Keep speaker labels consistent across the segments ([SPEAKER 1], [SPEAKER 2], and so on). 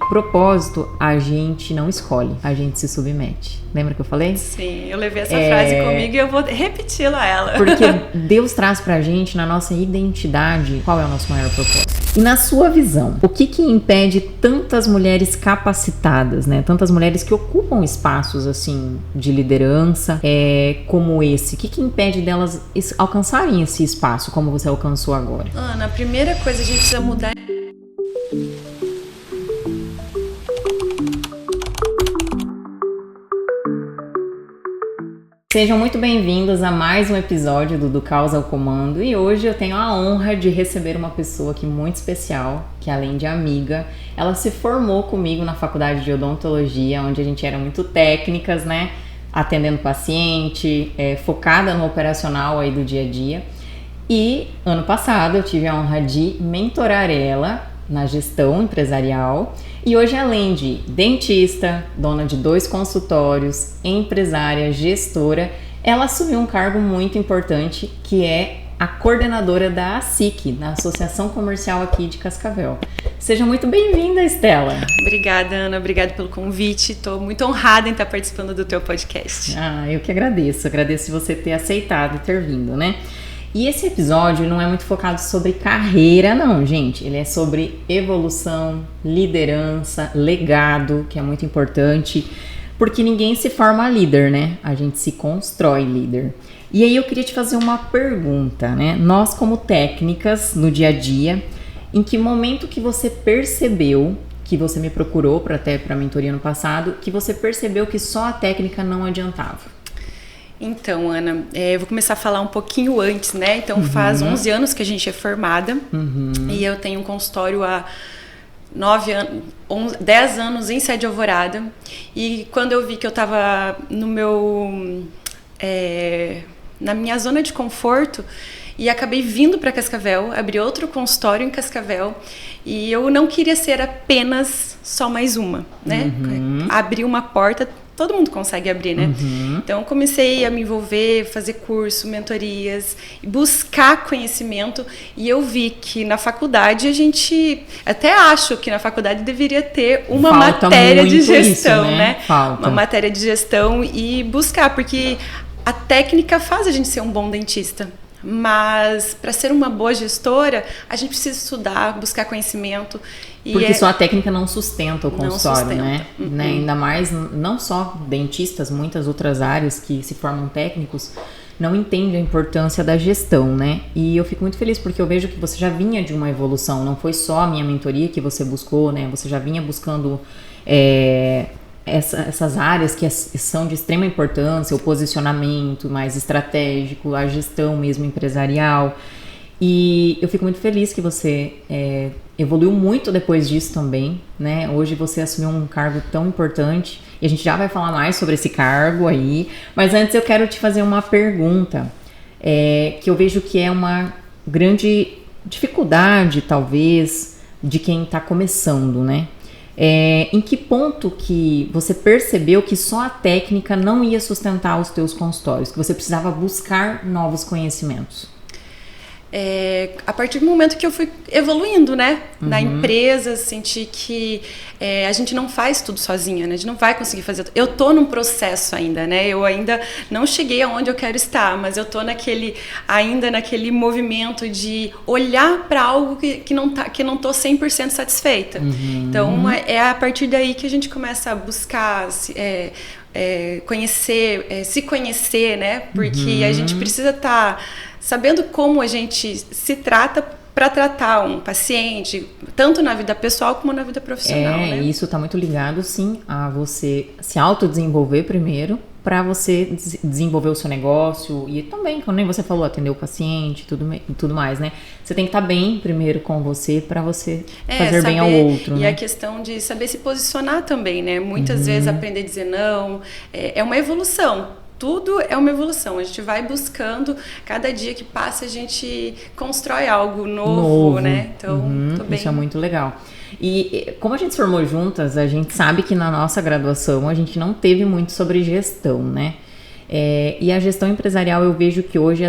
[SPEAKER 1] Propósito, a gente não escolhe, a gente se submete. Lembra que eu falei?
[SPEAKER 2] Sim, eu levei essa frase comigo e eu vou repeti-la ela.
[SPEAKER 1] Porque Deus traz pra gente, na nossa identidade, qual é o nosso maior propósito. E na sua visão, o que impede tantas mulheres capacitadas, né? Tantas mulheres que ocupam espaços, assim, de liderança, como esse? O que impede delas alcançarem esse espaço, como você alcançou agora?
[SPEAKER 2] Ana, a primeira coisa a gente precisa mudar.
[SPEAKER 1] Sejam muito bem-vindos a mais um episódio do Causa ao Comando, e hoje eu tenho a honra de receber uma pessoa aqui muito especial, que além de amiga, ela se formou comigo na faculdade de odontologia, onde a gente era muito técnicas, né, atendendo paciente, focada no operacional aí do dia a dia, e ano passado eu tive a honra de mentorar ela na gestão empresarial. E hoje, além de dentista, dona de 2 consultórios, empresária, gestora, ela assumiu um cargo muito importante, que é a coordenadora da ASIC, na Associação Comercial aqui de Cascavel. Seja muito bem-vinda, Estela.
[SPEAKER 2] Obrigada, Ana. Obrigada pelo convite. Estou muito honrada em estar participando do teu podcast.
[SPEAKER 1] Eu que agradeço. Agradeço você ter aceitado e ter vindo, né? E esse episódio não é muito focado sobre carreira, não, gente. Ele é sobre evolução, liderança, legado, que é muito importante, porque ninguém se forma líder, né? A gente se constrói líder. E aí eu queria te fazer uma pergunta, né? Nós, como técnicas no dia a dia, em que momento que você percebeu, que você me procurou para a mentoria no passado, que você percebeu que só a técnica não adiantava?
[SPEAKER 2] Então, Ana, eu vou começar a falar um pouquinho antes, né? Então, faz 11 anos que a gente é formada e eu tenho um consultório há 10 anos em Sede Alvorada. E quando eu vi que eu estava na minha zona de conforto, e acabei vindo para Cascavel, abri outro consultório em Cascavel, e eu não queria ser apenas só mais uma, né? Abrir uma porta, todo mundo consegue abrir, né? Então, comecei a me envolver, fazer curso, mentorias, buscar conhecimento, e eu vi que na faculdade até acho que na faculdade deveria ter uma matéria de gestão, isso, né? Uma matéria de gestão e buscar, porque a técnica faz a gente ser um bom dentista. Mas para ser uma boa gestora, a gente precisa estudar, buscar conhecimento.
[SPEAKER 1] Porque só a técnica não sustenta o consultório, né? Ainda mais, não só dentistas, muitas outras áreas que se formam técnicos não entendem a importância da gestão, né? E eu fico muito feliz porque eu vejo que você já vinha de uma evolução, não foi só a minha mentoria que você buscou, né? Você já vinha buscando essas áreas que são de extrema importância, o posicionamento mais estratégico, a gestão mesmo empresarial. E eu fico muito feliz que você evoluiu muito depois disso também, né? Hoje você assumiu um cargo tão importante e a gente já vai falar mais sobre esse cargo aí. Mas antes eu quero te fazer uma pergunta que eu vejo que é uma grande dificuldade, talvez, de quem está começando, né? Em que ponto que você percebeu que só a técnica não ia sustentar os teus consultórios, que você precisava buscar novos conhecimentos?
[SPEAKER 2] A partir do momento que eu fui evoluindo, né? Na empresa, senti que a gente não faz tudo sozinha, né? A gente não vai conseguir fazer tudo. Eu tô num processo ainda, né? Eu ainda não cheguei aonde eu quero estar, mas eu tô ainda naquele movimento de olhar para algo que não tô 100% satisfeita. Então, é a partir daí que a gente começa a buscar se conhecer, né? Porque a gente precisa estar sabendo como a gente se trata para tratar um paciente, tanto na vida pessoal como na vida profissional, né?
[SPEAKER 1] Isso está muito ligado, sim, a você se autodesenvolver primeiro, para você desenvolver o seu negócio e também, como nem você falou, atender o paciente e tudo mais, né? Você tem que estar bem primeiro com você para você fazer bem ao outro,
[SPEAKER 2] e
[SPEAKER 1] né?
[SPEAKER 2] a questão de saber se posicionar também, né? Muitas vezes aprender a dizer não é uma evolução. Tudo é uma evolução, a gente vai buscando, cada dia que passa a gente constrói algo novo. Né? Então, tô bem.
[SPEAKER 1] Isso é muito legal. E como a gente se formou juntas, a gente sabe que na nossa graduação a gente não teve muito sobre gestão, né? E a gestão empresarial, eu vejo que hoje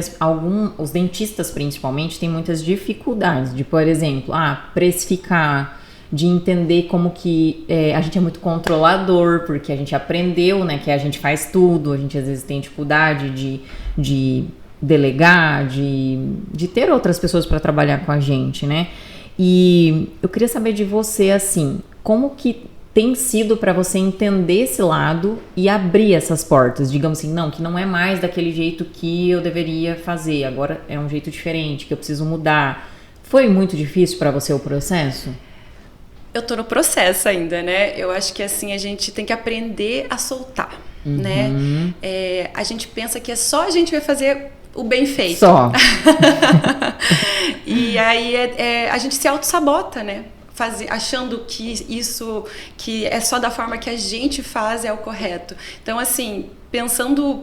[SPEAKER 1] os dentistas principalmente têm muitas dificuldades de, por exemplo, precificar, de entender como que a gente é muito controlador, porque a gente aprendeu, né, que a gente faz tudo, a gente às vezes tem dificuldade de delegar, de ter outras pessoas para trabalhar com a gente, né? E eu queria saber de você, assim, como que tem sido para você entender esse lado e abrir essas portas, digamos assim, não, que não é mais daquele jeito que eu deveria fazer, agora é um jeito diferente, que eu preciso mudar. Foi muito difícil para você o processo?
[SPEAKER 2] Eu tô no processo ainda, né? Eu acho que assim, a gente tem que aprender a soltar, né? A gente pensa que é só a gente vai fazer o bem feito.
[SPEAKER 1] Só.
[SPEAKER 2] E aí a gente se auto-sabota, né? Achando que é só da forma que a gente faz é o correto. Então, assim, pensando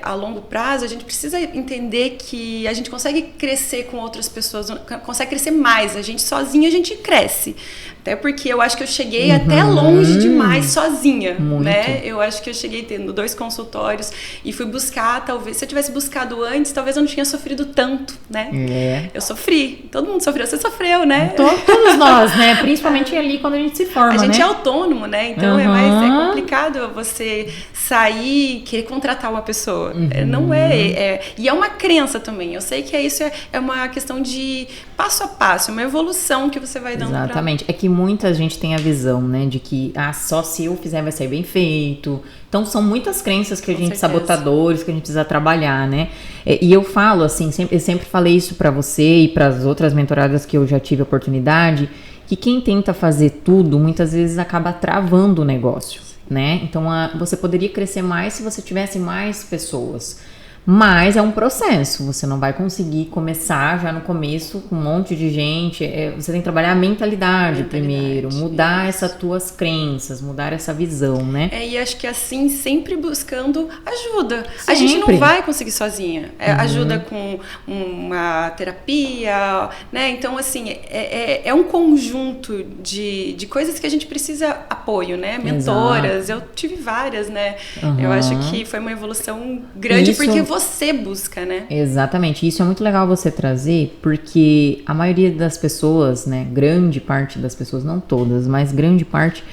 [SPEAKER 2] a longo prazo, a gente precisa entender que a gente consegue crescer com outras pessoas, consegue crescer mais. A gente sozinha, a gente cresce. Até porque eu acho que eu cheguei até longe demais sozinha, né? Eu acho que eu cheguei tendo 2 consultórios e fui buscar, talvez, se eu tivesse buscado antes, talvez eu não tinha sofrido tanto, né? Eu sofri, todo mundo sofreu, você sofreu, né?
[SPEAKER 1] Todos nós, né? Principalmente ali quando a gente se forma,
[SPEAKER 2] a gente
[SPEAKER 1] né?
[SPEAKER 2] é autônomo, né? Então é complicado você sair e querer contratar uma pessoa. Não é. E é uma crença também. Eu sei que isso é uma questão de passo a passo, uma evolução que você vai dando.
[SPEAKER 1] Exatamente. É que muita gente tem a visão, né, de que só se eu fizer vai ser bem feito. Então são muitas crenças que a gente, sabotadores, que a gente precisa trabalhar, né? E eu falo assim, eu sempre falei isso pra você e para as outras mentoradas que eu já tive a oportunidade, que quem tenta fazer tudo, muitas vezes acaba travando o negócio, né? Então você poderia crescer mais se você tivesse mais pessoas. Mas é um processo, você não vai conseguir começar já no começo com um monte de gente, você tem que trabalhar a mentalidade primeiro, mudar essas tuas crenças, mudar essa visão, né?
[SPEAKER 2] E acho que assim, sempre buscando ajuda.
[SPEAKER 1] Sempre.
[SPEAKER 2] A gente não vai conseguir sozinha, ajuda com uma terapia, né? Então, assim, é um conjunto de coisas que a gente precisa apoio, né? Mentoras, eu tive várias, né? Eu acho que foi uma evolução grande, porque você busca, né?
[SPEAKER 1] Exatamente. Isso é muito legal você trazer, porque a maioria das pessoas, né, grande parte das pessoas, não todas, mas grande parte,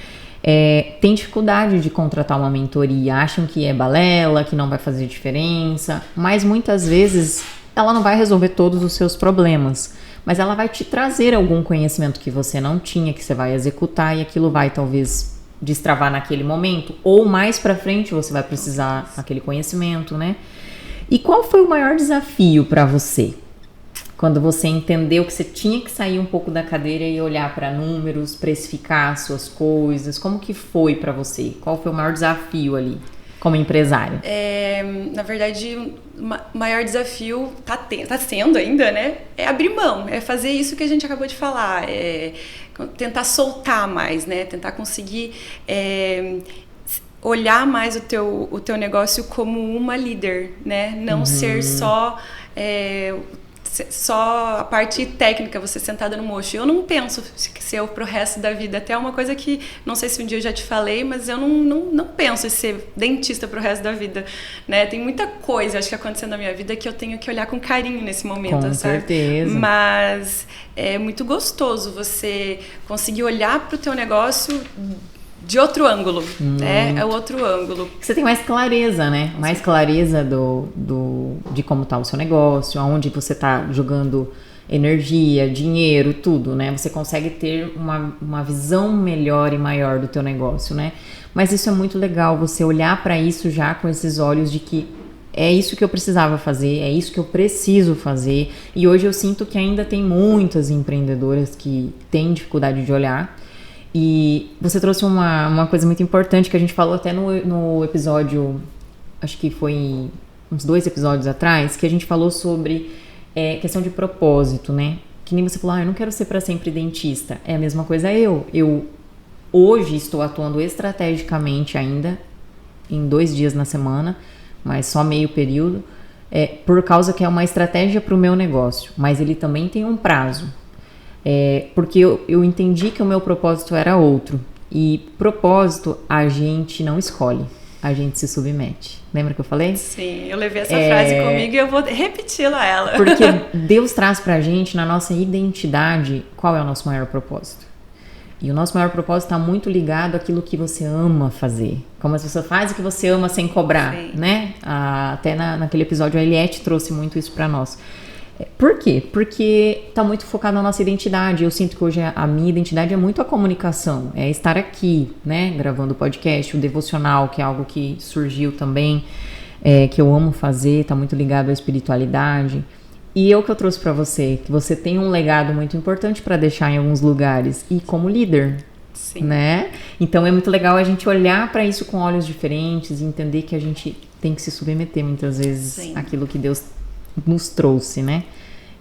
[SPEAKER 1] tem dificuldade de contratar uma mentoria, acham que é balela, que não vai fazer diferença, mas muitas vezes ela não vai resolver todos os seus problemas, mas ela vai te trazer algum conhecimento que você não tinha, que você vai executar, e aquilo vai talvez destravar naquele momento, ou mais pra frente você vai precisar daquele conhecimento, né? E qual foi o maior desafio para você? Quando você entendeu que você tinha que sair um pouco da cadeira e olhar para números, precificar suas coisas, como que foi para você? Qual foi o maior desafio ali, como empresária?
[SPEAKER 2] Na verdade, o maior desafio tá sendo ainda, né? É abrir mão, é fazer isso que a gente acabou de falar, tentar soltar mais, né? Tentar conseguir olhar mais o teu negócio como uma líder, né? Não ser só a parte técnica, você sentada no mocho. Eu não penso ser pro resto da vida. Até uma coisa que, não sei se um dia eu já te falei, mas eu não penso em ser dentista pro resto da vida, né? Tem muita coisa, acho que acontecendo na minha vida que eu tenho que olhar com carinho nesse momento,
[SPEAKER 1] com
[SPEAKER 2] sabe?
[SPEAKER 1] certeza.
[SPEAKER 2] Mas é muito gostoso você conseguir olhar pro teu negócio de outro ângulo, né? É o outro ângulo.
[SPEAKER 1] Você tem mais clareza, né? Mais clareza de como tá o seu negócio, aonde você tá jogando energia, dinheiro, tudo, né? Você consegue ter uma visão melhor e maior do teu negócio, né? Mas isso é muito legal, você olhar para isso já com esses olhos de que é isso que eu precisava fazer, é isso que eu preciso fazer. E hoje eu sinto que ainda tem muitas empreendedoras que têm dificuldade de olhar. E você trouxe uma coisa muito importante que a gente falou até no episódio, acho que foi uns 2 episódios atrás, que a gente falou sobre questão de propósito, né? Que nem você falou, eu não quero ser para sempre dentista. É a mesma coisa eu hoje estou atuando estrategicamente ainda, em 2 dias na semana, mas só meio período, por causa que é uma estratégia para o meu negócio, mas ele também tem um prazo. Porque eu entendi que o meu propósito era outro. E propósito a gente não escolhe, a gente se submete. Lembra que eu falei?
[SPEAKER 2] Sim, eu levei essa frase comigo e eu vou repeti-la ela.
[SPEAKER 1] Porque Deus traz pra gente, na nossa identidade, qual é o nosso maior propósito. E o nosso maior propósito está muito ligado àquilo que você ama fazer. Como você faz o que você ama sem cobrar, sim, né? Até naquele episódio a Eliette trouxe muito isso para nós. Por quê? Porque está muito focado na nossa identidade. Eu sinto que hoje a minha identidade é muito a comunicação. É estar aqui, né? Gravando o podcast, o devocional, que é algo que surgiu também, que eu amo fazer, está muito ligado à espiritualidade. E o que eu trouxe para você, que você tem um legado muito importante para deixar em alguns lugares e como líder, sim, né? Então é muito legal a gente olhar para isso com olhos diferentes e entender que a gente tem que se submeter muitas vezes, sim, àquilo que Deus nos trouxe, né?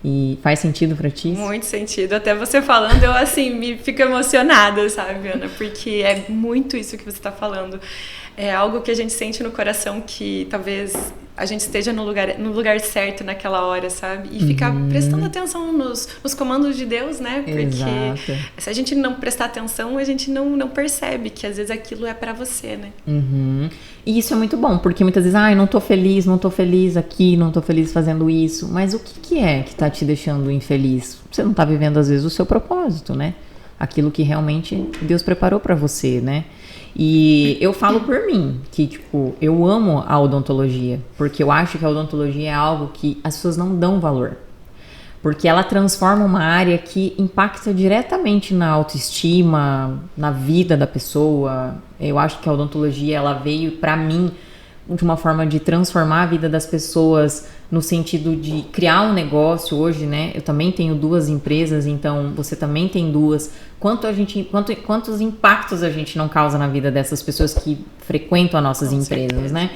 [SPEAKER 1] E faz sentido para ti?
[SPEAKER 2] Muito sentido. Até você falando, eu assim me fico emocionada, sabe, Ana? Porque é muito isso que você está falando. É algo que a gente sente no coração que talvez a gente esteja no lugar certo naquela hora, sabe? E ficar prestando atenção nos comandos de Deus, né? Porque exato, se a gente não prestar atenção, a gente não percebe que às vezes aquilo é pra você, né?
[SPEAKER 1] E isso é muito bom, porque muitas vezes, não tô feliz aqui, não tô feliz fazendo isso. Mas o que é que tá te deixando infeliz? Você não tá vivendo às vezes o seu propósito, né? Aquilo que realmente Deus preparou pra você, né? E eu falo por mim, que tipo, eu amo a odontologia, porque eu acho que a odontologia é algo que as pessoas não dão valor. Porque ela transforma uma área que impacta diretamente na autoestima, na vida da pessoa. Eu acho que a odontologia, ela veio pra mim de uma forma de transformar a vida das pessoas no sentido de criar um negócio hoje, né? Eu também tenho 2 empresas, então você também tem 2. Quantos impactos a gente não causa na vida dessas pessoas que frequentam as nossas empresas, né?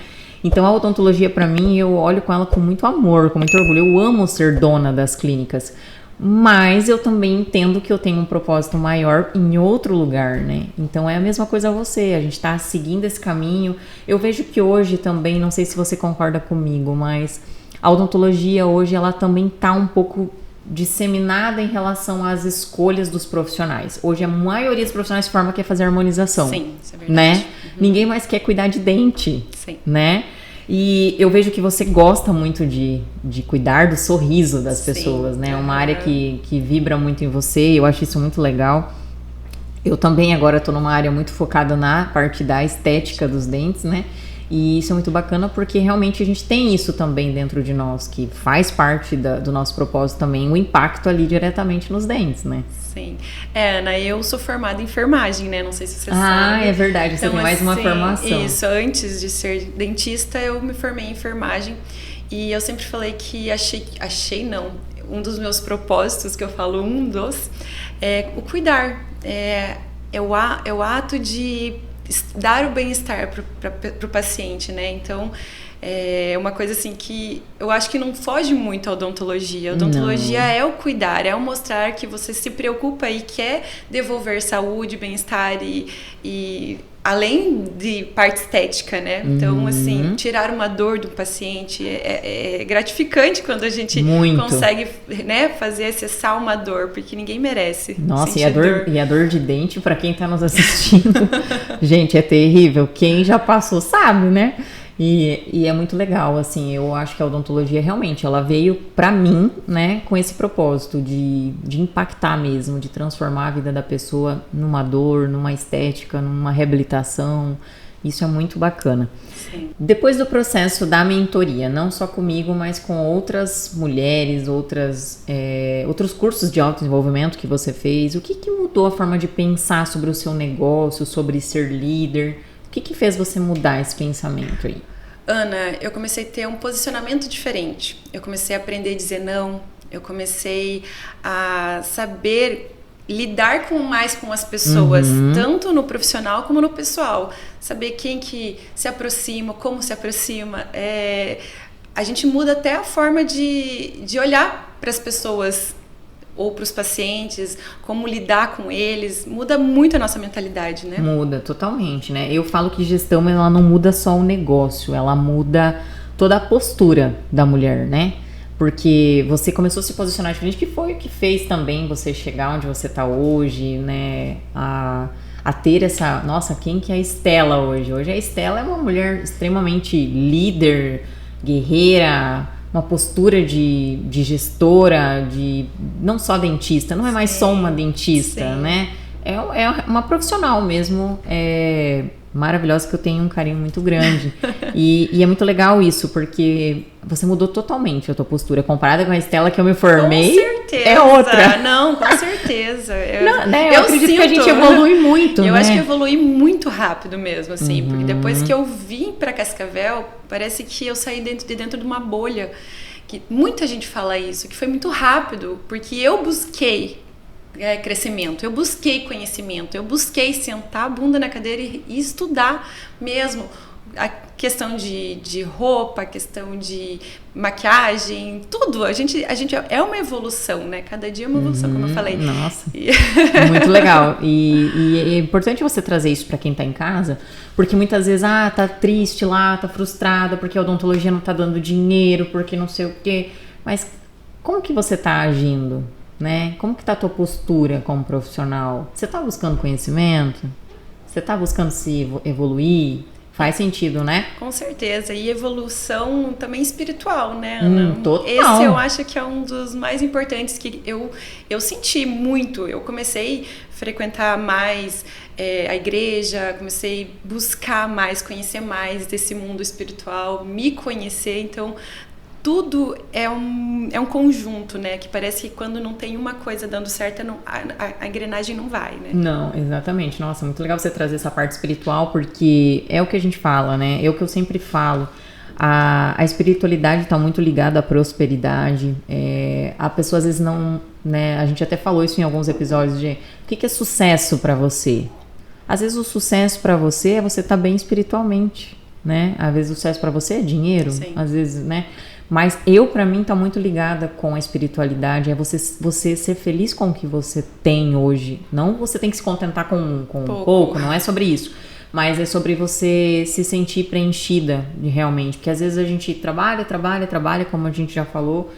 [SPEAKER 1] Então a odontologia para mim, eu olho com ela com muito amor, com muito orgulho. Eu amo ser dona das clínicas, mas eu também entendo que eu tenho um propósito maior em outro lugar, né? Então é a mesma coisa você, a gente tá seguindo esse caminho. Eu vejo que hoje também, não sei se você concorda comigo, mas a odontologia hoje ela também tá um pouco disseminada em relação às escolhas dos profissionais. Hoje a maioria dos profissionais de forma quer fazer harmonização. Sim, isso é verdade. Né? Ninguém mais quer cuidar de dente, sim, né? E eu vejo que você gosta muito de cuidar do sorriso das pessoas, né? É uma área que vibra muito em você, eu acho isso muito legal. Eu também agora estou numa área muito focada na parte da estética dos dentes, né? E isso é muito bacana porque realmente a gente tem isso também dentro de nós, que faz parte do nosso propósito também, o impacto ali diretamente nos dentes, né?
[SPEAKER 2] Sim. Ana, eu sou formada em enfermagem, né? Não sei se você sabe.
[SPEAKER 1] Ah, é verdade, você
[SPEAKER 2] então,
[SPEAKER 1] tem mais uma formação.
[SPEAKER 2] Isso, antes de ser dentista, eu me formei em enfermagem e eu sempre falei que um dos meus propósitos, que eu falo é o cuidar, é o ato de dar o bem-estar para o paciente, né? Então, é uma coisa assim que eu acho que não foge muito à odontologia. A odontologia é o cuidar, é o mostrar que você se preocupa e quer devolver saúde, bem-estar e além de parte estética, né? Então, assim, tirar uma dor do paciente é gratificante quando a gente consegue, né, fazer cessar uma dor, porque ninguém merece.
[SPEAKER 1] Nossa, e a dor de dente, pra quem tá nos assistindo, gente, é terrível. Quem já passou sabe, né? E é muito legal, assim, eu acho que a odontologia realmente, ela veio pra mim, né, com esse propósito de impactar mesmo, de transformar a vida da pessoa numa dor, numa estética, numa reabilitação. Isso é muito bacana. Sim. Depois do processo da mentoria, não só comigo, mas com outras mulheres, outros cursos de autodesenvolvimento que você fez, o que mudou a forma de pensar sobre o seu negócio, sobre ser líder? O que fez você mudar esse pensamento aí?
[SPEAKER 2] Ana, eu comecei a ter um posicionamento diferente. Eu comecei a aprender a dizer não. Eu comecei a saber lidar mais com as pessoas, tanto no profissional como no pessoal. Saber quem que se aproxima, como se aproxima. A gente muda até a forma de olhar para as pessoas ou para os pacientes, como lidar com eles, muda muito a nossa mentalidade, né?
[SPEAKER 1] Muda totalmente, né? Eu falo que gestão, ela não muda só o negócio, ela muda toda a postura da mulher, né? Porque você começou a se posicionar diferente, que foi o que fez também você chegar onde você está hoje, né? A ter essa... Nossa, quem que é a Estela hoje? Hoje a Estela é uma mulher extremamente líder, guerreira, uma postura de gestora, de não só dentista, não é mais só uma dentista, né? é uma profissional mesmo, maravilhosa, que eu tenho um carinho muito grande. E é muito legal isso, porque você mudou totalmente a tua postura. Comparada com a Estela que eu me formei,
[SPEAKER 2] com certeza.
[SPEAKER 1] É outra.
[SPEAKER 2] Não, com certeza.
[SPEAKER 1] Eu acredito que a gente evolui muito,
[SPEAKER 2] Eu
[SPEAKER 1] né?
[SPEAKER 2] acho que evolui muito rápido mesmo, assim. Porque depois que eu vim pra Cascavel, parece que eu saí dentro de uma bolha. Que muita gente fala isso, que foi muito rápido, porque eu busquei crescimento, eu busquei conhecimento, eu busquei sentar a bunda na cadeira e estudar mesmo a questão de roupa, a questão de maquiagem, tudo. A gente é uma evolução, né? Cada dia é uma evolução, como eu falei.
[SPEAKER 1] Nossa, muito legal. E é importante você trazer isso para quem tá em casa, porque muitas vezes, tá triste lá, tá frustrada, porque a odontologia não tá dando dinheiro, porque não sei o quê. Mas como que você tá agindo, né? Como que tá a tua postura como profissional? Você tá buscando conhecimento? Você tá buscando se evoluir? Faz sentido, né?
[SPEAKER 2] Com certeza. E evolução também espiritual, né, Ana?
[SPEAKER 1] Total.
[SPEAKER 2] Esse eu acho que é um dos mais importantes que eu senti muito. Eu comecei a frequentar mais a igreja, comecei a buscar mais, conhecer mais desse mundo espiritual, me conhecer. Então, tudo é um conjunto, né? Que parece que quando não tem uma coisa dando certo, a engrenagem não vai, né?
[SPEAKER 1] Não, exatamente. Nossa, muito legal você trazer essa parte espiritual, porque é o que a gente fala, né? É o que eu sempre falo. A espiritualidade está muito ligada à prosperidade. A pessoa às vezes não, né? A gente até falou isso em alguns episódios de o que é sucesso para você. Às vezes o sucesso para você é você estar bem espiritualmente, né? Às vezes o sucesso para você é dinheiro,
[SPEAKER 2] Sim.
[SPEAKER 1] Às vezes, né? Mas pra mim, tá muito ligada com a espiritualidade. É você ser feliz com o que você tem hoje. Não você tem que se contentar com pouco, não é sobre isso. Mas é sobre você se sentir preenchida realmente. Porque às vezes a gente trabalha, como a gente já falou,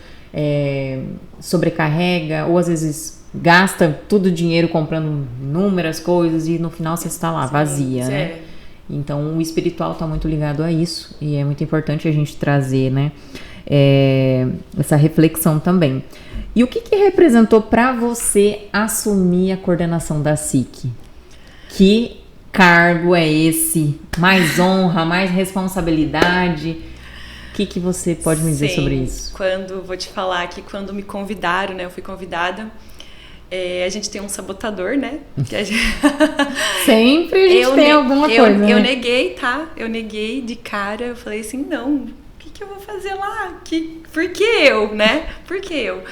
[SPEAKER 1] sobrecarrega, ou às vezes gasta todo o dinheiro comprando inúmeras coisas e no final você está lá, vazia, né? Então o espiritual tá muito ligado a isso. E é muito importante a gente trazer, né? Essa reflexão também. E o que representou para você assumir a coordenação da SIC? Que cargo é esse? Mais honra, mais responsabilidade? O que você pode me dizer sobre isso?
[SPEAKER 2] Vou te falar que quando me convidaram, né? Eu fui convidada. A gente tem um sabotador, né?
[SPEAKER 1] Sempre a gente tem alguma coisa, né?
[SPEAKER 2] Eu neguei, tá? Eu neguei de cara. Eu falei assim, não, o que eu vou fazer lá? Por que eu, né? Por que eu?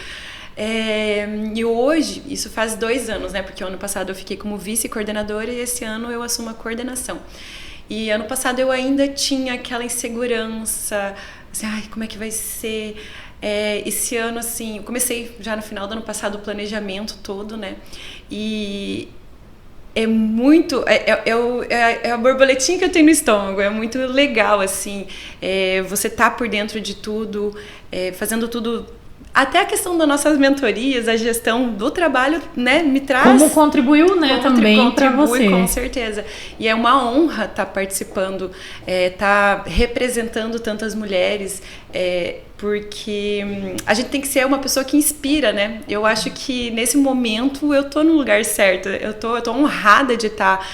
[SPEAKER 2] E hoje, isso faz 2 anos, né? Porque o ano passado eu fiquei como vice-coordenadora e esse ano eu assumo a coordenação. E ano passado eu ainda tinha aquela insegurança, assim, como é que vai ser? Esse ano, assim, eu comecei já no final do ano passado o planejamento todo, né? E é muito... É a borboletinha que eu tenho no estômago, é muito legal, assim. Você tá por dentro de tudo, fazendo tudo... Até a questão das nossas mentorias, a gestão do trabalho, né, me traz...
[SPEAKER 1] Como contribuiu, né, também para você.
[SPEAKER 2] Com certeza. E é uma honra estar participando, estar representando tantas mulheres, porque a gente tem que ser uma pessoa que inspira, né? Eu acho que nesse momento eu tô no lugar certo. Eu tô honrada de estar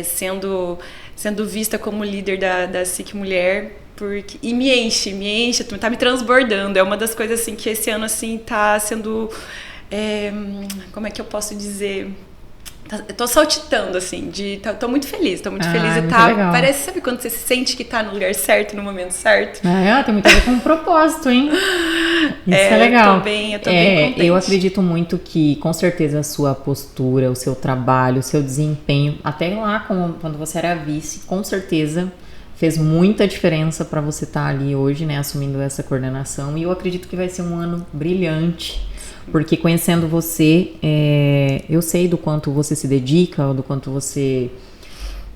[SPEAKER 2] sendo vista como líder da SIC Mulher. E me enche, tá me transbordando. É uma das coisas assim que esse ano assim tá sendo, como é que eu posso dizer? Eu tô saltitando assim, tô muito feliz, e tá, parece, sabe quando você sente que tá no lugar certo, no momento certo?
[SPEAKER 1] Tem muito a ver com um propósito, hein? Isso é legal.
[SPEAKER 2] Eu tô bem contente.
[SPEAKER 1] Eu acredito muito que, com certeza, a sua postura, o seu trabalho, o seu desempenho, até lá quando você era vice, com certeza fez muita diferença para você estar ali hoje, né, assumindo essa coordenação. E eu acredito que vai ser um ano brilhante, porque conhecendo você, eu sei do quanto você se dedica, do quanto você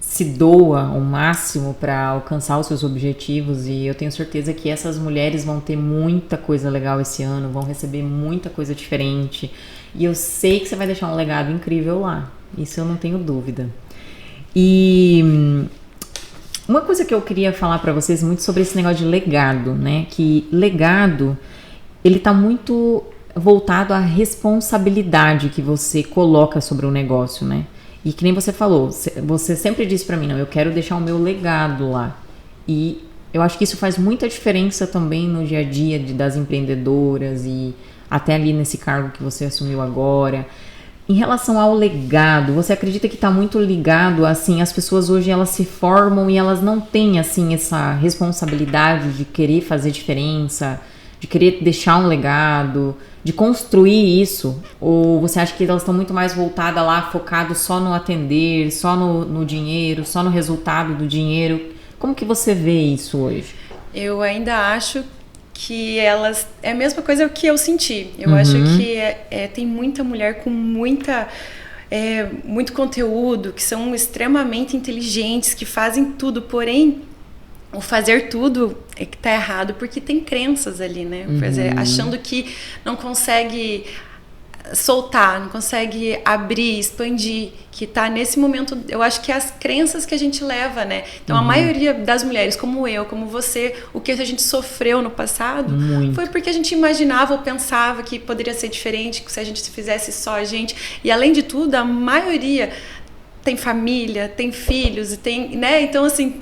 [SPEAKER 1] se doa ao máximo para alcançar os seus objetivos, e eu tenho certeza que essas mulheres vão ter muita coisa legal esse ano, vão receber muita coisa diferente, e eu sei que você vai deixar um legado incrível lá, isso eu não tenho dúvida. E uma coisa que eu queria falar para vocês muito sobre esse negócio de legado, né? Que legado, ele tá muito voltado à responsabilidade que você coloca sobre o negócio, né? E que nem você falou, você sempre disse pra mim, não, eu quero deixar o meu legado lá. E eu acho que isso faz muita diferença também no dia a dia das empreendedoras e até ali nesse cargo que você assumiu agora. Em relação ao legado, você acredita que está muito ligado, assim, as pessoas hoje elas se formam e elas não têm, assim, essa responsabilidade de querer fazer diferença, de querer deixar um legado, de construir isso? Ou você acha que elas estão muito mais voltadas lá, focadas só no atender, só no dinheiro, só no resultado do dinheiro? Como que você vê isso hoje?
[SPEAKER 2] Eu ainda acho que elas... É a mesma coisa que eu senti. Eu acho que tem muita mulher com muito conteúdo, que são extremamente inteligentes, que fazem tudo, porém o fazer tudo é que tá errado, porque tem crenças ali, né? Achando que não consegue soltar, não consegue abrir, expandir, que tá nesse momento, eu acho que é as crenças que a gente leva, né? Então a maioria das mulheres, como eu, como você, o que a gente sofreu no passado foi porque a gente imaginava ou pensava que poderia ser diferente, que se a gente fizesse só a gente, e além de tudo, a maioria tem família, tem filhos, e tem, né? Então assim,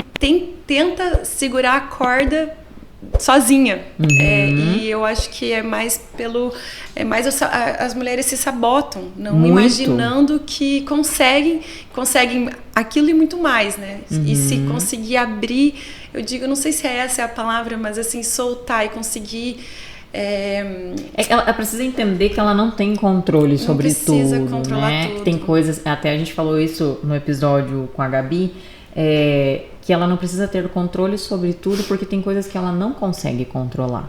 [SPEAKER 2] tenta segurar a corda sozinha. E eu acho que é mais as mulheres se sabotam, não imaginando que conseguem aquilo e muito mais, né? E se conseguir abrir, eu digo, não sei se essa é a palavra, mas assim, soltar e conseguir...
[SPEAKER 1] Ela precisa entender que ela não tem controle sobre tudo, né?
[SPEAKER 2] Tudo.
[SPEAKER 1] Que tem coisas, até a gente falou isso no episódio com a Gabi, que ela não precisa ter controle sobre tudo, porque tem coisas que ela não consegue controlar.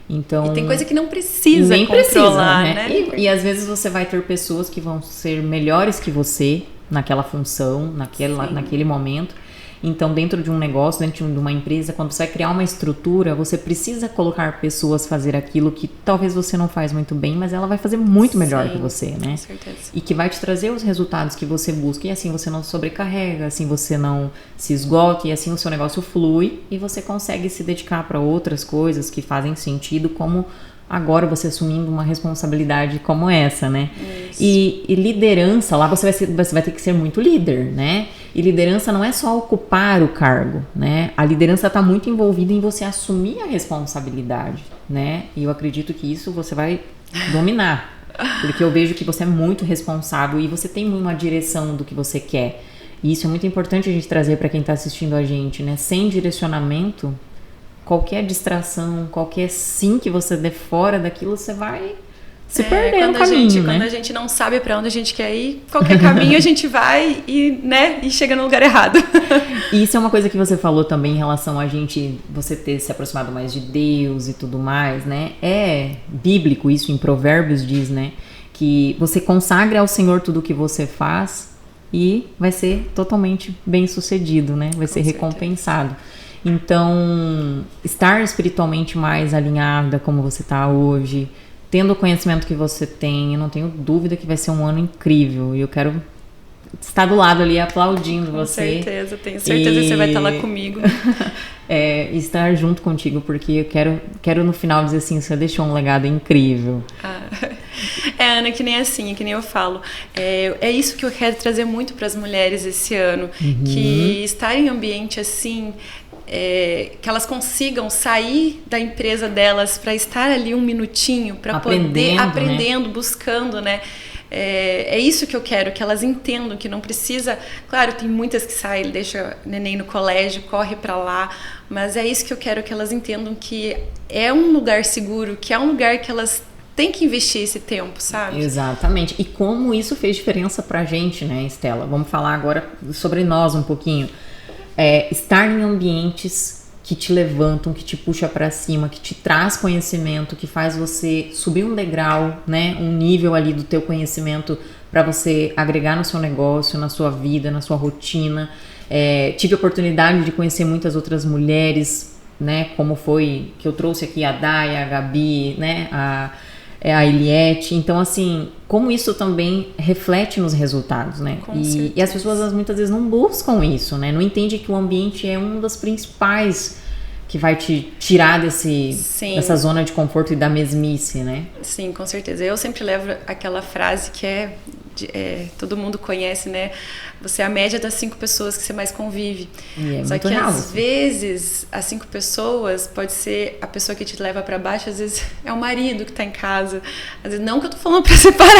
[SPEAKER 1] Então,
[SPEAKER 2] e tem coisa que não precisa controlar, né?
[SPEAKER 1] E às vezes você vai ter pessoas que vão ser melhores que você naquela função, naquele momento. Então, dentro de um negócio, dentro de uma empresa, quando você vai criar uma estrutura, você precisa colocar pessoas fazer aquilo que talvez você não faz muito bem, mas ela vai fazer muito melhor que você, né?
[SPEAKER 2] Com certeza.
[SPEAKER 1] E que vai te trazer os resultados que você busca. E assim você não sobrecarrega, assim você não se esgota, e assim o seu negócio flui e você consegue se dedicar para outras coisas que fazem sentido, como agora você assumindo uma responsabilidade como essa, né? E liderança, lá você vai ter que ser muito líder, né? E liderança não é só ocupar o cargo, né? A liderança está muito envolvida em você assumir a responsabilidade, né? E eu acredito que isso você vai dominar, porque eu vejo que você é muito responsável e você tem uma direção do que você quer. E isso é muito importante a gente trazer para quem está assistindo a gente, né? Sem direcionamento, qualquer distração, qualquer sim que você dê fora daquilo, você vai se perder no caminho, né?
[SPEAKER 2] Quando a gente não sabe para onde a gente quer ir, qualquer caminho a gente vai e chega no lugar errado.
[SPEAKER 1] E isso é uma coisa que você falou também em relação a você ter se aproximado mais de Deus e tudo mais, né? É bíblico isso, em Provérbios diz, né? Que você consagra ao Senhor tudo o que você faz e vai ser totalmente bem sucedido, né? Vai ser recompensado. Então, estar espiritualmente mais alinhada como você está hoje, tendo o conhecimento que você tem, eu não tenho dúvida que vai ser um ano incrível. E eu quero estar do lado ali aplaudindo você.
[SPEAKER 2] Com certeza, tenho certeza que você vai estar lá comigo.
[SPEAKER 1] Estar junto contigo, porque eu quero no final dizer assim, você deixou um legado incrível.
[SPEAKER 2] Ana, que nem assim, que nem eu falo. É isso que eu quero trazer muito para as mulheres esse ano. Que estar em ambiente assim... que elas consigam sair da empresa delas para estar ali um minutinho, para poder aprendendo, né? Buscando, né? É isso que eu quero, que elas entendam que não precisa... Claro, tem muitas que saem, deixa neném no colégio, corre para lá, mas é isso que eu quero, que elas entendam que é um lugar seguro, que é um lugar que elas têm que investir esse tempo, sabe?
[SPEAKER 1] Exatamente. E como isso fez diferença pra gente, né, Estela? Vamos falar agora sobre nós um pouquinho. Estar em ambientes que te levantam, que te puxa para cima, que te traz conhecimento, que faz você subir um degrau, né, um nível ali do teu conhecimento para você agregar no seu negócio, na sua vida, na sua rotina. Tive a oportunidade de conhecer muitas outras mulheres, né, como foi que eu trouxe aqui a Daya, a Gabi, né, a Eliette. Então, assim, como isso também reflete nos resultados, né? E as pessoas muitas vezes não buscam isso, né? Não entendem que o ambiente é um dos principais que vai te tirar dessa zona de conforto e da mesmice, né?
[SPEAKER 2] Sim, com certeza. Eu sempre levo aquela frase que é todo mundo conhece, né? Você é a média das 5 pessoas que você mais convive. Só que às vezes as 5 pessoas pode ser a pessoa que te leva para baixo, às vezes é o marido que tá em casa. Às vezes não que eu tô falando para separar,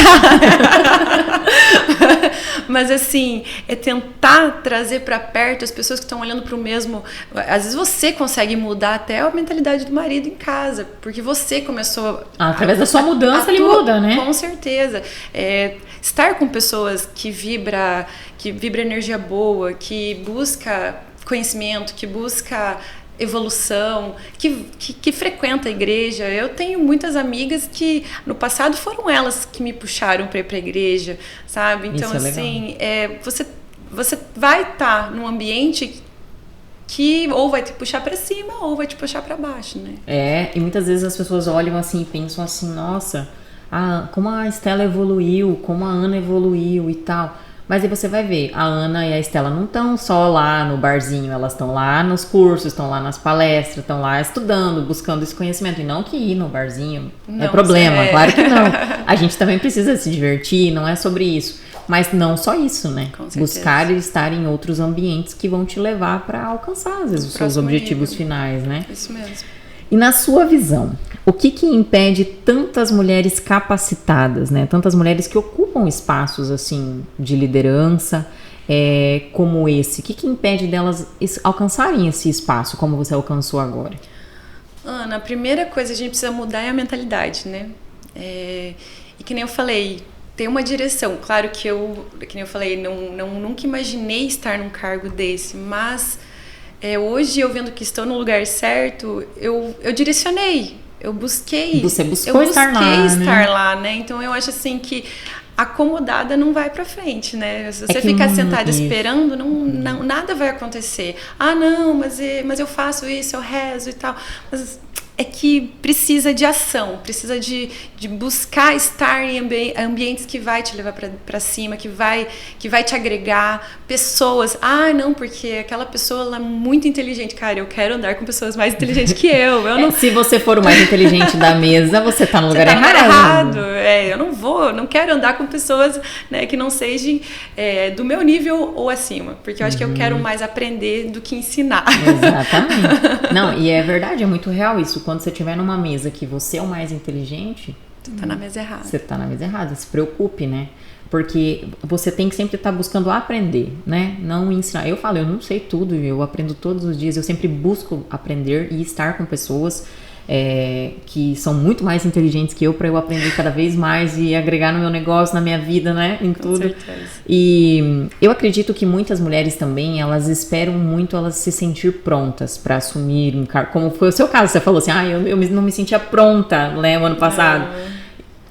[SPEAKER 2] mas assim, é tentar trazer para perto as pessoas que estão olhando para o mesmo. Às vezes você consegue mudar até a mentalidade do marido em casa, porque você começou
[SPEAKER 1] através da sua mudança ele muda, né?
[SPEAKER 2] Com certeza. Estar com pessoas que vibra energia boa, que busca conhecimento, que busca evolução, que frequenta a igreja. Eu tenho muitas amigas que no passado foram elas que me puxaram para ir para a igreja, sabe? Então, assim, você vai estar num ambiente que ou vai te puxar para cima ou vai te puxar para baixo, né?
[SPEAKER 1] E muitas vezes as pessoas olham assim e pensam assim, nossa, como a Estela evoluiu, como a Ana evoluiu e tal. Mas aí você vai ver, a Ana e a Estela não estão só lá no barzinho, elas estão lá nos cursos, estão lá nas palestras, estão lá estudando, buscando esse conhecimento. E não que ir no barzinho é problema, claro que não. A gente também precisa se divertir, não é sobre isso. Mas não só isso, né? Buscar e estar em outros ambientes que vão te levar para alcançar, às vezes, os seus objetivos finais, né?
[SPEAKER 2] Isso mesmo.
[SPEAKER 1] E na sua visão, o que impede tantas mulheres capacitadas, né? Tantas mulheres que ocupam espaços assim de liderança como esse? O que impede delas alcançarem esse espaço como você alcançou agora?
[SPEAKER 2] Ana, a primeira coisa que a gente precisa mudar é a mentalidade, né? E que nem eu falei, tem uma direção. Claro que que nem eu falei, nunca imaginei estar num cargo desse, mas hoje eu vendo que estou no lugar certo, eu direcionei, eu busquei.
[SPEAKER 1] Você buscou estar
[SPEAKER 2] lá, né? Então eu acho assim que acomodada não vai pra frente, né? Se você ficar sentada esperando, não, nada vai acontecer. Não, mas eu faço isso, eu rezo e tal. Mas é que precisa de ação, precisa de buscar estar em ambientes que vai te levar para cima, que vai te agregar, pessoas. Não, porque aquela pessoa ela é muito inteligente. Cara, eu quero andar com pessoas mais inteligentes que eu.
[SPEAKER 1] Se você for o mais inteligente da mesa, você tá no lugar errado.
[SPEAKER 2] Eu não quero andar com pessoas, né, que não sejam do meu nível ou acima, porque eu acho que eu quero mais aprender do que ensinar.
[SPEAKER 1] Exatamente. Não, e é verdade, é muito real isso. Quando você estiver numa mesa que você é o mais inteligente,
[SPEAKER 2] você tá na mesa errada.
[SPEAKER 1] Você tá na mesa errada, se preocupe, né? Porque você tem que sempre estar buscando aprender, né? Não ensinar. Eu falo, eu não sei tudo, eu aprendo todos os dias, eu sempre busco aprender e estar com pessoas que são muito mais inteligentes que eu, para eu aprender cada vez mais e agregar no meu negócio, na minha vida, né? Em tudo. Com
[SPEAKER 2] certeza.
[SPEAKER 1] E eu acredito que muitas mulheres também, elas esperam muito elas se sentir prontas para assumir um cargo, como foi o seu caso, você falou assim, eu não me sentia pronta, né, o ano passado.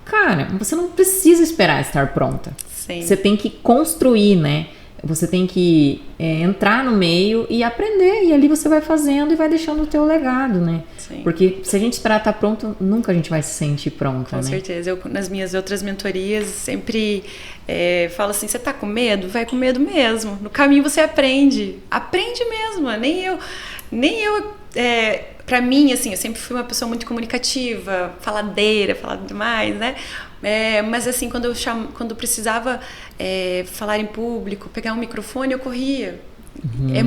[SPEAKER 1] Cara, você não precisa esperar estar pronta.
[SPEAKER 2] Sim.
[SPEAKER 1] Você tem que construir, né? Você tem que entrar no meio e aprender, e ali você vai fazendo e vai deixando o teu legado, né?
[SPEAKER 2] Sim.
[SPEAKER 1] Porque se a gente esperar estar pronto, nunca a gente vai se sentir pronta,
[SPEAKER 2] né? Com certeza. Eu, nas minhas outras mentorias, sempre falo assim, você tá com medo? Vai com medo mesmo. No caminho você aprende. Aprende mesmo. Nem eu pra mim, assim, eu sempre fui uma pessoa muito comunicativa, faladeira, falava demais, né? Mas assim, quando precisava falar em público, pegar um microfone, eu corria. É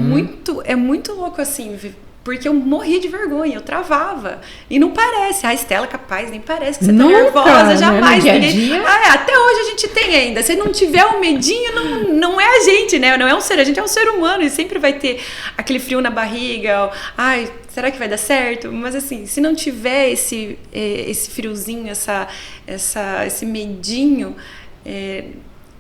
[SPEAKER 2] muito louco assim, porque eu morria de vergonha, eu travava. E não parece, a Estela capaz, nem parece que você tá nervosa, jamais.
[SPEAKER 1] Né? Ninguém...
[SPEAKER 2] até hoje a gente tem ainda. Se não tiver um medinho, não é a gente, né? Não é um ser, a gente é um ser humano e sempre vai ter aquele frio na barriga. Será que vai dar certo? Mas assim, se não tiver esse friozinho, esse medinho,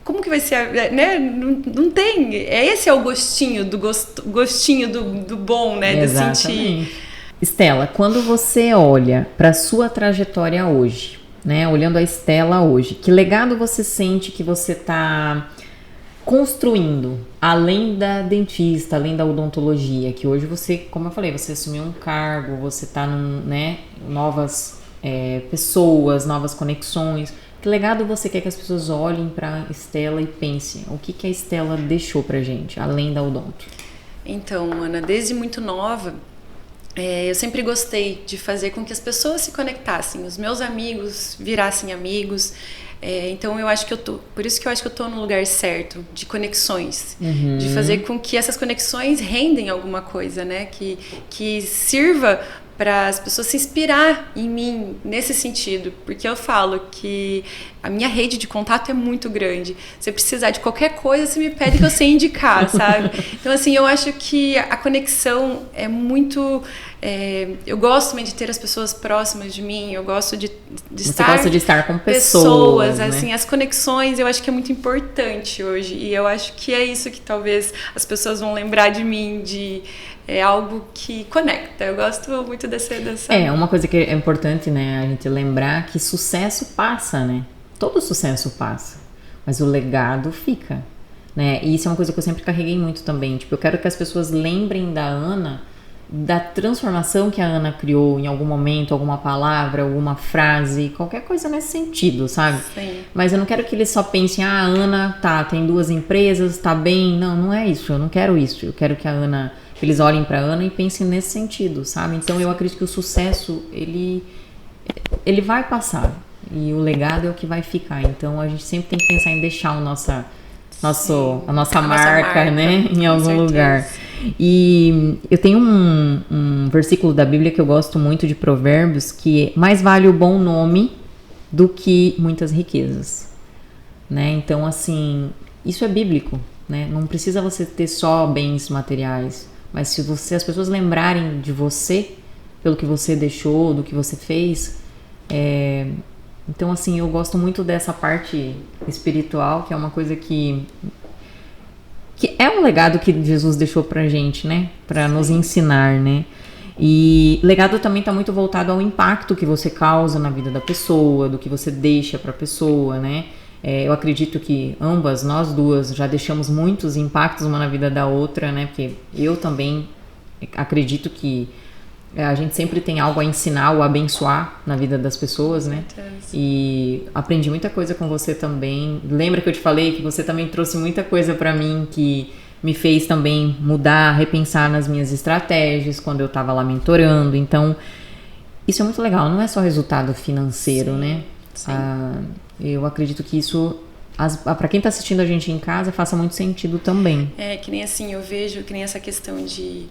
[SPEAKER 2] como que vai ser, né? Não tem. Esse é o gostinho do bom, né?
[SPEAKER 1] Exatamente.
[SPEAKER 2] De sentir.
[SPEAKER 1] Estela, quando você olha para a sua trajetória hoje, né? Olhando a Estela hoje, que legado você sente que você está construindo, além da dentista, além da odontologia, que hoje você, como eu falei, você assumiu um cargo, você está novas pessoas, novas conexões. Que legado você quer que as pessoas olhem para Estela e pensem? O que a Estela deixou pra gente, além da odonto?
[SPEAKER 2] Então, Ana, desde muito nova, eu sempre gostei de fazer com que as pessoas se conectassem, os meus amigos virassem amigos. Então eu acho que por isso que eu acho que eu tô no lugar certo, de conexões, de fazer com que essas conexões rendem alguma coisa, né? Que sirva para as pessoas se inspirar em mim nesse sentido, porque eu falo que a minha rede de contato é muito grande. Se você precisar de qualquer coisa, você me pede que eu sei indicar, sabe? Então, assim, eu acho que a conexão é muito... eu gosto também de ter as pessoas próximas de mim, eu gosto de estar...
[SPEAKER 1] Você gosta de estar com pessoas, né?
[SPEAKER 2] Assim, as conexões eu acho que é muito importante hoje, e eu acho que é isso que talvez as pessoas vão lembrar de mim, é algo que conecta. Eu gosto muito dessa...
[SPEAKER 1] Uma coisa que é importante, né, a gente lembrar que sucesso passa, né? Todo sucesso passa, mas o legado fica, né? E isso é uma coisa que eu sempre carreguei muito também. Tipo, eu quero que as pessoas lembrem da Ana, da transformação que a Ana criou em algum momento, alguma palavra, alguma frase, qualquer coisa nesse sentido, sabe?
[SPEAKER 2] Sim.
[SPEAKER 1] Mas eu não quero que eles só pensem, a Ana tem 2 empresas, tá bem. Não é isso, eu não quero isso. Eu quero que eles olhem pra Ana e pensem nesse sentido, sabe? Então eu acredito que o sucesso, ele vai passar. E o legado é o que vai ficar. Então a gente sempre tem que pensar em deixar a nossa marca, né? Em algum lugar. E eu tenho um versículo da Bíblia que eu gosto muito, de Provérbios, que é: mais vale o bom nome do que muitas riquezas, né? Então, assim, isso é bíblico, né? Não precisa você ter só bens materiais, mas se as pessoas lembrarem de você, pelo que você deixou, do que você fez, então, assim, eu gosto muito dessa parte espiritual, que é uma coisa que é um legado que Jesus deixou pra gente, né? Pra nos ensinar, né? E legado também tá muito voltado ao impacto que você causa na vida da pessoa, do que você deixa pra pessoa, né? Eu acredito que nós duas, já deixamos muitos impactos uma na vida da outra, né? Porque eu também acredito que a gente sempre tem algo a ensinar ou abençoar na vida das pessoas, né? E aprendi muita coisa com você também. Lembra que eu te falei que você também trouxe muita coisa pra mim que me fez também mudar, repensar nas minhas estratégias quando eu tava lá mentorando. Então, isso é muito legal. Não é só resultado financeiro, né?
[SPEAKER 2] Sim.
[SPEAKER 1] Eu acredito que isso, pra quem tá assistindo a gente em casa, faça muito sentido também.
[SPEAKER 2] Que nem assim, eu vejo que nem essa questão de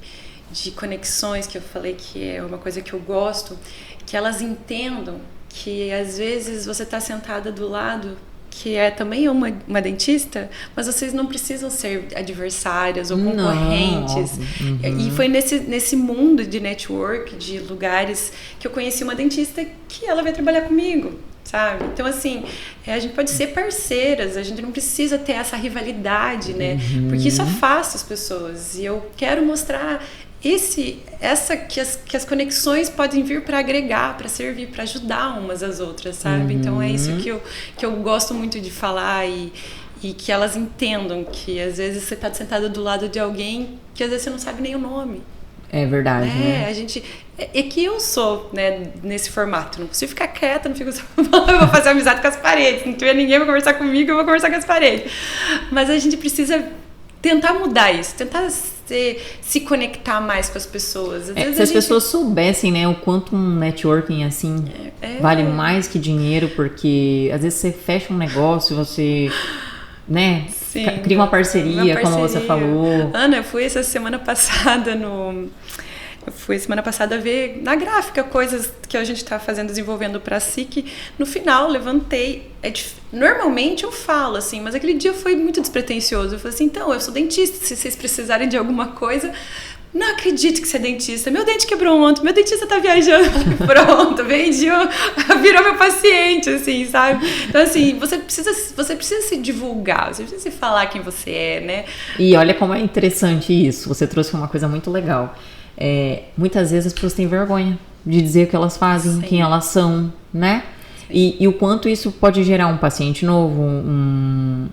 [SPEAKER 2] conexões, que eu falei que é uma coisa que eu gosto, que elas entendam que às vezes você está sentada do lado, que também é uma dentista, mas vocês não precisam ser adversárias ou concorrentes. E foi nesse mundo de network, de lugares, que eu conheci uma dentista que ela veio trabalhar comigo, sabe? Então, assim, a gente pode ser parceiras, a gente não precisa ter essa rivalidade, né? Porque isso afasta as pessoas. E eu quero mostrar que as conexões podem vir para agregar, para servir, para ajudar umas às outras, sabe? Então é isso que eu gosto muito de falar, e que elas entendam que às vezes você está sentada do lado de alguém que às vezes você não sabe nem o nome.
[SPEAKER 1] É verdade, né?
[SPEAKER 2] A gente... É que eu sou, né, nesse formato. Não consigo ficar quieta, não fico... Eu vou fazer amizade com as paredes. Não tiver ninguém pra conversar comigo, eu vou conversar com as paredes. Mas a gente precisa tentar mudar isso, tentar se conectar mais com as pessoas. Às vezes
[SPEAKER 1] se as pessoas soubessem, né, o quanto um networking assim vale mais que dinheiro, porque às vezes você fecha um negócio, você, né, cria uma parceria, como você falou.
[SPEAKER 2] Ana, eu fui semana passada ver na gráfica coisas que a gente está desenvolvendo para a SIC. No final, levantei. Normalmente eu falo assim, mas aquele dia foi muito despretensioso. Eu falei assim: então, eu sou dentista, se vocês precisarem de alguma coisa. Não acredito que você é dentista. Meu dente quebrou ontem, meu dentista tá viajando. Pronto, virou meu paciente, assim, sabe? Então, assim, você precisa se divulgar, você precisa se falar quem você é, né?
[SPEAKER 1] E olha como é interessante isso. Você trouxe uma coisa muito legal. Muitas vezes as pessoas têm vergonha de dizer o que elas fazem, quem elas são, né? E o quanto isso pode gerar um paciente novo,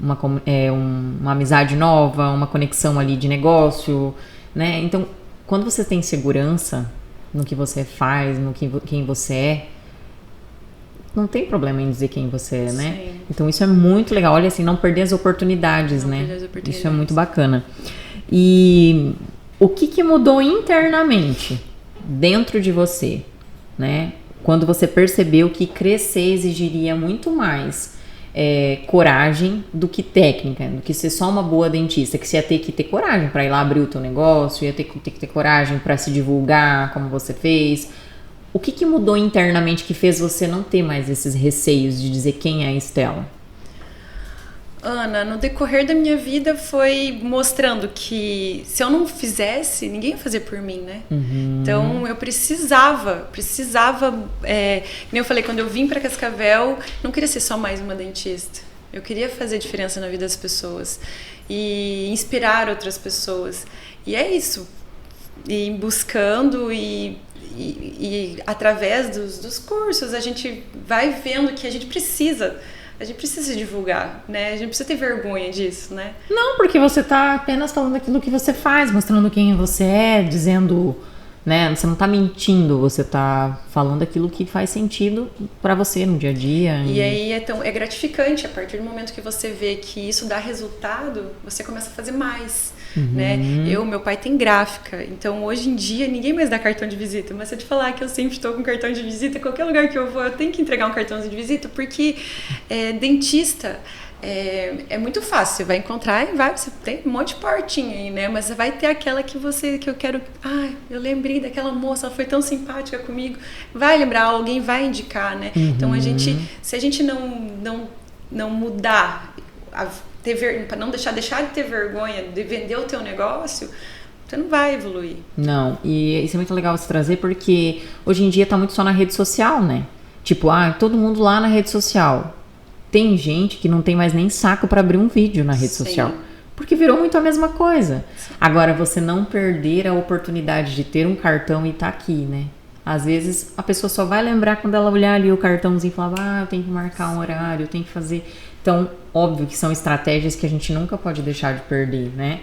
[SPEAKER 1] uma amizade nova, uma conexão ali de negócio, né? Então, quando você tem segurança no que você faz, quem você é, não tem problema em dizer quem você é, né?
[SPEAKER 2] Sim.
[SPEAKER 1] Então, isso é muito legal. Olha, assim, não perder as oportunidades, né? Isso é muito bacana. E o que mudou internamente dentro de você, né? Quando você percebeu que crescer exigiria muito mais coragem do que técnica, do que ser só uma boa dentista, que você ia ter que ter coragem para ir lá abrir o teu negócio, ia ter que ter coragem para se divulgar como você fez. O que mudou internamente que fez você não ter mais esses receios de dizer quem é a Estela?
[SPEAKER 2] Ana, no decorrer da minha vida foi mostrando que se eu não fizesse, ninguém ia fazer por mim, né? Então eu precisava, como eu falei, quando eu vim para Cascavel, não queria ser só mais uma dentista. Eu queria fazer diferença na vida das pessoas e inspirar outras pessoas. E é isso. E buscando e através dos cursos a gente vai vendo que a gente precisa divulgar, né? A gente precisa ter vergonha disso, né?
[SPEAKER 1] Não, porque você tá apenas falando aquilo que você faz, mostrando quem você é, dizendo, né? Você não tá mentindo, você tá falando aquilo que faz sentido pra você no dia a dia.
[SPEAKER 2] E aí é gratificante, a partir do momento que você vê que isso dá resultado, você começa a fazer mais, né? Meu pai tem gráfica, então hoje em dia ninguém mais dá cartão de visita, mas se eu te falar que eu sempre estou com cartão de visita, qualquer lugar que eu vou eu tenho que entregar um cartãozinho de visita, porque dentista é muito fácil, você vai encontrar e você tem um monte de portinha aí, né? Mas vai ter aquela que eu quero, eu lembrei daquela moça, ela foi tão simpática comigo, vai lembrar, alguém vai indicar, né? Então se a gente não mudar, para não deixar de ter vergonha de vender o teu negócio, você não vai evoluir.
[SPEAKER 1] Não, e isso é muito legal você trazer, porque hoje em dia tá muito só na rede social, né? Tipo, todo mundo lá na rede social. Tem gente que não tem mais nem saco para abrir um vídeo na rede social. Porque virou muito a mesma coisa. Sim. Agora, você não perder a oportunidade de ter um cartão e tá aqui, né? Às vezes, a pessoa só vai lembrar quando ela olhar ali o cartãozinho e falar, eu tenho que marcar um horário, eu tenho que fazer... Então, óbvio que são estratégias que a gente nunca pode deixar de perder, né?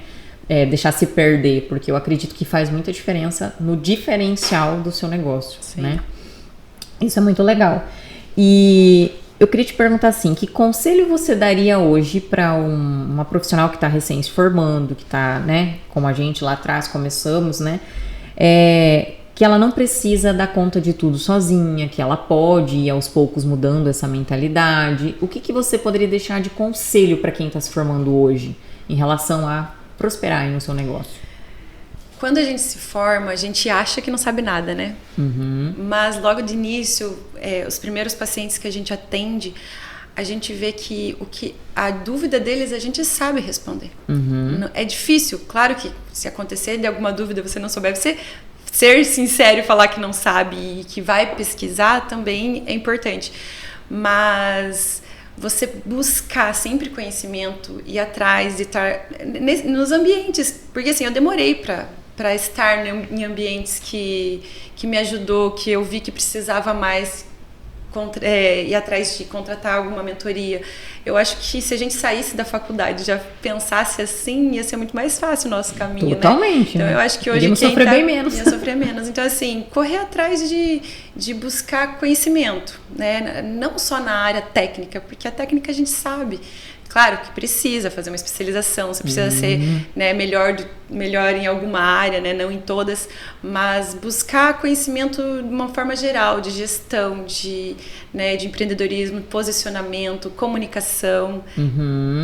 [SPEAKER 1] Deixar se perder, porque eu acredito que faz muita diferença no diferencial do seu negócio, Sim. né? Isso é muito legal. E eu queria te perguntar assim, que conselho você daria hoje para uma profissional que está recém se formando, que está, né, como a gente lá atrás começamos, né? Que ela não precisa dar conta de tudo sozinha, que ela pode ir aos poucos mudando essa mentalidade. O que você poderia deixar de conselho para quem está se formando hoje em relação a prosperar aí no seu negócio?
[SPEAKER 2] Quando a gente se forma, a gente acha que não sabe nada, né? Mas logo de início, os primeiros pacientes que a gente atende, a gente vê que a dúvida deles a gente sabe responder. É difícil, claro que se acontecer de alguma dúvida você não souber, você ser sincero e falar que não sabe e que vai pesquisar também é importante. Mas você buscar sempre conhecimento, ir atrás de estar nos ambientes. Porque assim, eu demorei para estar em ambientes que me ajudou, que eu vi que precisava mais ir atrás de contratar alguma mentoria. Eu acho que se a gente saísse da faculdade e já pensasse assim, ia ser muito mais fácil o nosso caminho.
[SPEAKER 1] Totalmente.
[SPEAKER 2] Né? Então eu acho que hoje
[SPEAKER 1] ia sofrer bem menos.
[SPEAKER 2] Ia sofrer menos. Então assim, correr atrás de buscar conhecimento, né? Não só na área técnica, porque a técnica a gente sabe. Claro que precisa fazer uma especialização, você precisa ser, né, melhor em alguma área, né, não em todas, mas buscar conhecimento de uma forma geral, de gestão, de empreendedorismo, posicionamento, comunicação,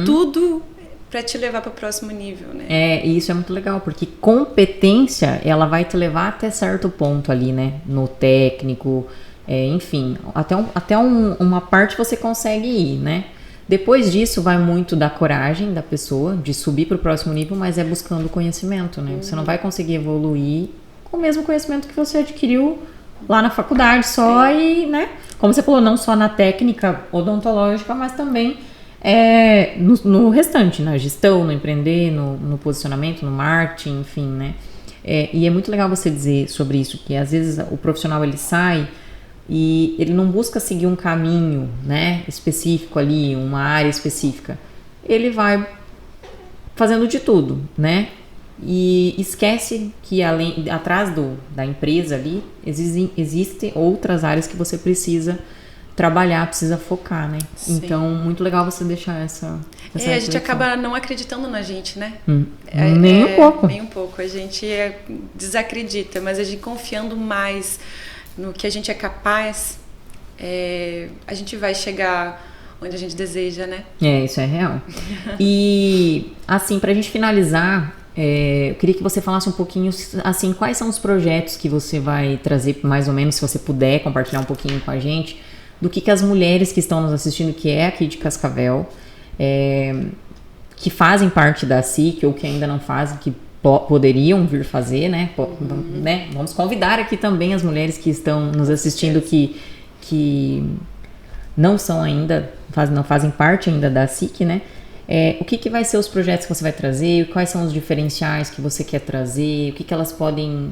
[SPEAKER 2] tudo para te levar para o próximo nível, né?
[SPEAKER 1] E isso é muito legal, porque competência, ela vai te levar até certo ponto ali, né, no técnico, enfim, até uma parte você consegue ir, né? Depois disso, vai muito da coragem da pessoa de subir para o próximo nível, mas é buscando conhecimento, né? Você não vai conseguir evoluir com o mesmo conhecimento que você adquiriu lá na faculdade só. Sim. E, né? Como você falou, não só na técnica odontológica, mas também no restante, na gestão, no empreender, no posicionamento, no marketing, enfim, né? E é muito legal você dizer sobre isso, que às vezes o profissional ele sai e ele não busca seguir um caminho, né, específico ali, uma área específica. Ele vai fazendo de tudo, né? E esquece que atrás da empresa ali existem outras áreas que você precisa trabalhar, precisa focar, né? Sim. Então, muito legal você deixar essa
[SPEAKER 2] a gente acaba não acreditando na gente, né?
[SPEAKER 1] Nem um pouco.
[SPEAKER 2] Nem um pouco. A gente desacredita, mas a gente confiando mais no que a gente é capaz, a gente vai chegar onde a gente deseja, né?
[SPEAKER 1] Isso é real. E, assim, pra gente finalizar, eu queria que você falasse um pouquinho, assim, quais são os projetos que você vai trazer, mais ou menos, se você puder compartilhar um pouquinho com a gente, do que as mulheres que estão nos assistindo, que é aqui de Cascavel, que fazem parte da SIC ou que ainda não fazem, que poderiam vir fazer, né? Vamos convidar aqui também as mulheres que estão nos assistindo que não são ainda, não fazem parte ainda da SIC, né? O que vai ser os projetos que você vai trazer? Quais são os diferenciais que você quer trazer? O que elas podem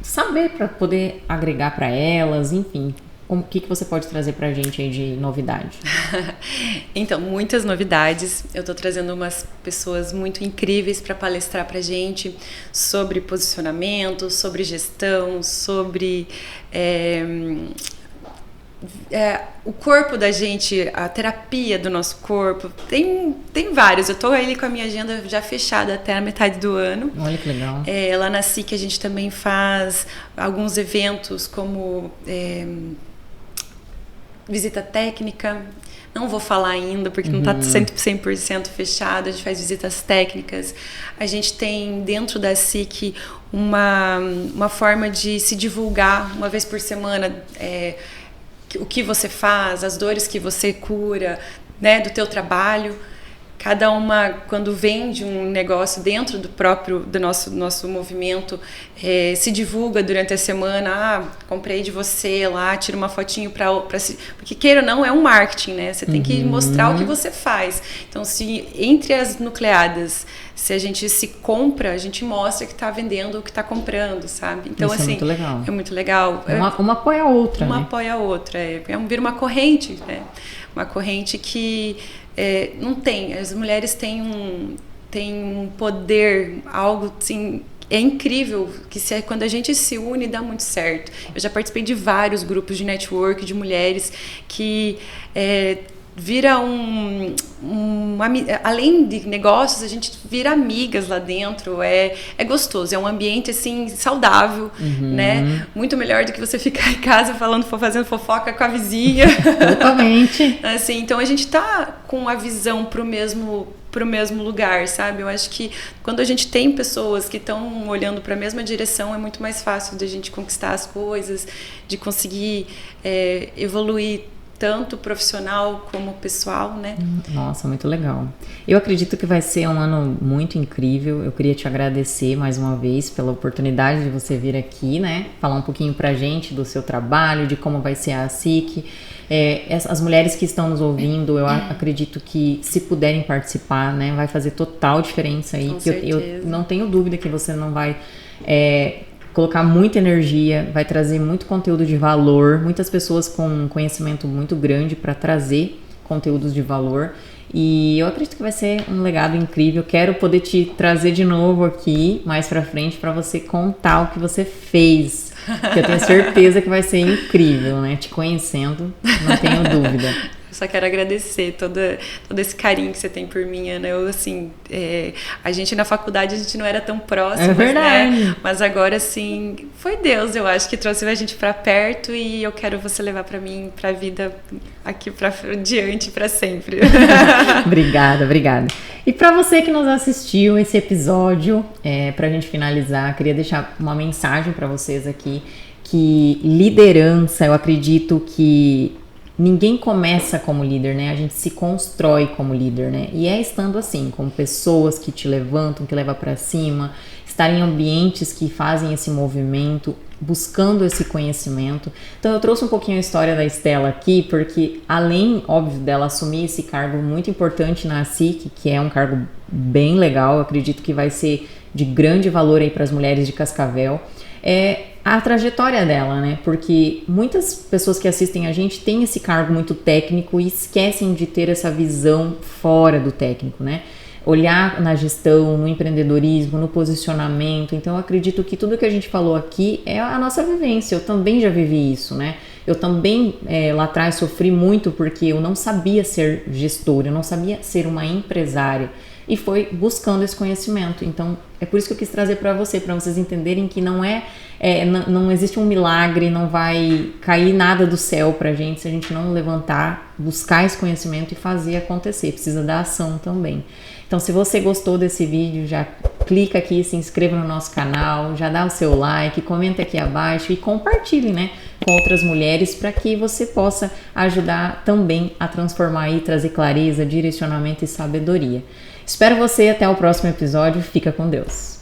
[SPEAKER 1] saber para poder agregar para elas? Enfim, o que você pode trazer para a gente aí de novidade?
[SPEAKER 2] Então, muitas novidades. Eu estou trazendo umas pessoas muito incríveis para palestrar para a gente sobre posicionamento, sobre gestão, sobre o corpo da gente, a terapia do nosso corpo. Tem vários. Eu estou aí com a minha agenda já fechada até a metade do ano.
[SPEAKER 1] Olha que legal.
[SPEAKER 2] Lá na SIC a gente também faz alguns eventos como visita técnica. Não vou falar ainda porque não está 100% fechado. A gente faz visitas técnicas. A gente tem dentro da SIC uma forma de se divulgar uma vez por semana, o que você faz, as dores que você cura, né, do teu trabalho. Cada uma, quando vende um negócio dentro do nosso movimento, se divulga durante a semana. Comprei de você lá, tira uma fotinho para porque queira ou não, é um marketing, né? Você tem que mostrar o que você faz. Então, se entre as nucleadas, se a gente se compra, a gente mostra que está vendendo o que está comprando, sabe? Então,
[SPEAKER 1] isso
[SPEAKER 2] assim,
[SPEAKER 1] é muito legal.
[SPEAKER 2] É muito legal.
[SPEAKER 1] Uma apoia a outra,
[SPEAKER 2] Uma
[SPEAKER 1] né?
[SPEAKER 2] apoia a outra. Vira uma corrente, né? Uma corrente que não tem. As mulheres têm um poder, algo assim, é incrível, que quando a gente se une dá muito certo. Eu já participei de vários grupos de network de mulheres que vira além de negócios, a gente vira amigas lá dentro. É gostoso, é um ambiente assim saudável, né? Muito melhor do que você ficar em casa fazendo fofoca com a vizinha.
[SPEAKER 1] Totalmente.
[SPEAKER 2] Assim, então a gente tá com a visão pro mesmo lugar, sabe? Eu acho que quando a gente tem pessoas que estão olhando para a mesma direção, é muito mais fácil de a gente conquistar as coisas, de conseguir evoluir tanto profissional como pessoal, né?
[SPEAKER 1] Nossa, muito legal. Eu acredito que vai ser um ano muito incrível. Eu queria te agradecer mais uma vez pela oportunidade de você vir aqui, né? Falar um pouquinho pra gente do seu trabalho, de como vai ser a SIC. As mulheres que estão nos ouvindo, eu acredito que se puderem participar, né? Vai fazer total diferença aí.
[SPEAKER 2] Com certeza.
[SPEAKER 1] Eu não tenho dúvida que você não vai colocar muita energia, vai trazer muito conteúdo de valor, muitas pessoas com conhecimento muito grande para trazer conteúdos de valor, e eu acredito que vai ser um legado incrível. Quero poder te trazer de novo aqui mais para frente para você contar o que você fez, que eu tenho certeza que vai ser incrível, né? Te conhecendo, não tenho dúvida.
[SPEAKER 2] Só quero agradecer todo esse carinho que você tem por mim, Ana. Eu, assim, a gente na faculdade, a gente não era tão próximas, né? Mas agora, assim, foi Deus, eu acho, que trouxe a gente pra perto, e eu quero você levar pra mim, pra vida aqui pra diante, pra sempre.
[SPEAKER 1] Obrigada. E pra você que nos assistiu esse episódio, pra gente finalizar, queria deixar uma mensagem pra vocês aqui, que liderança, eu acredito que ninguém começa como líder, né? A gente se constrói como líder, né? E estando assim, com pessoas que te levantam, que levam pra cima, estar em ambientes que fazem esse movimento, buscando esse conhecimento. Então eu trouxe um pouquinho a história da Estela aqui, porque além, óbvio, dela assumir esse cargo muito importante na SIC, que é um cargo bem legal, eu acredito que vai ser de grande valor aí para as mulheres de Cascavel, a trajetória dela, né? Porque muitas pessoas que assistem a gente têm esse cargo muito técnico e esquecem de ter essa visão fora do técnico, né? Olhar na gestão, no empreendedorismo, no posicionamento. Então eu acredito que tudo que a gente falou aqui é a nossa vivência. Eu também já vivi isso, né? Eu também lá atrás sofri muito porque eu não sabia ser gestora, eu não sabia ser uma empresária. E foi buscando esse conhecimento. Então, é por isso que eu quis trazer para vocês entenderem que não existe um milagre, não vai cair nada do céu pra gente se a gente não levantar buscar esse conhecimento e fazer acontecer, precisa da ação também. Então, se você gostou desse vídeo, já clica aqui, se inscreva no nosso canal, já dá o seu like, comenta aqui abaixo e compartilhe, né, com outras mulheres para que você possa ajudar também a transformar e trazer clareza, direcionamento e sabedoria. Espero você até o próximo episódio. Fica com Deus.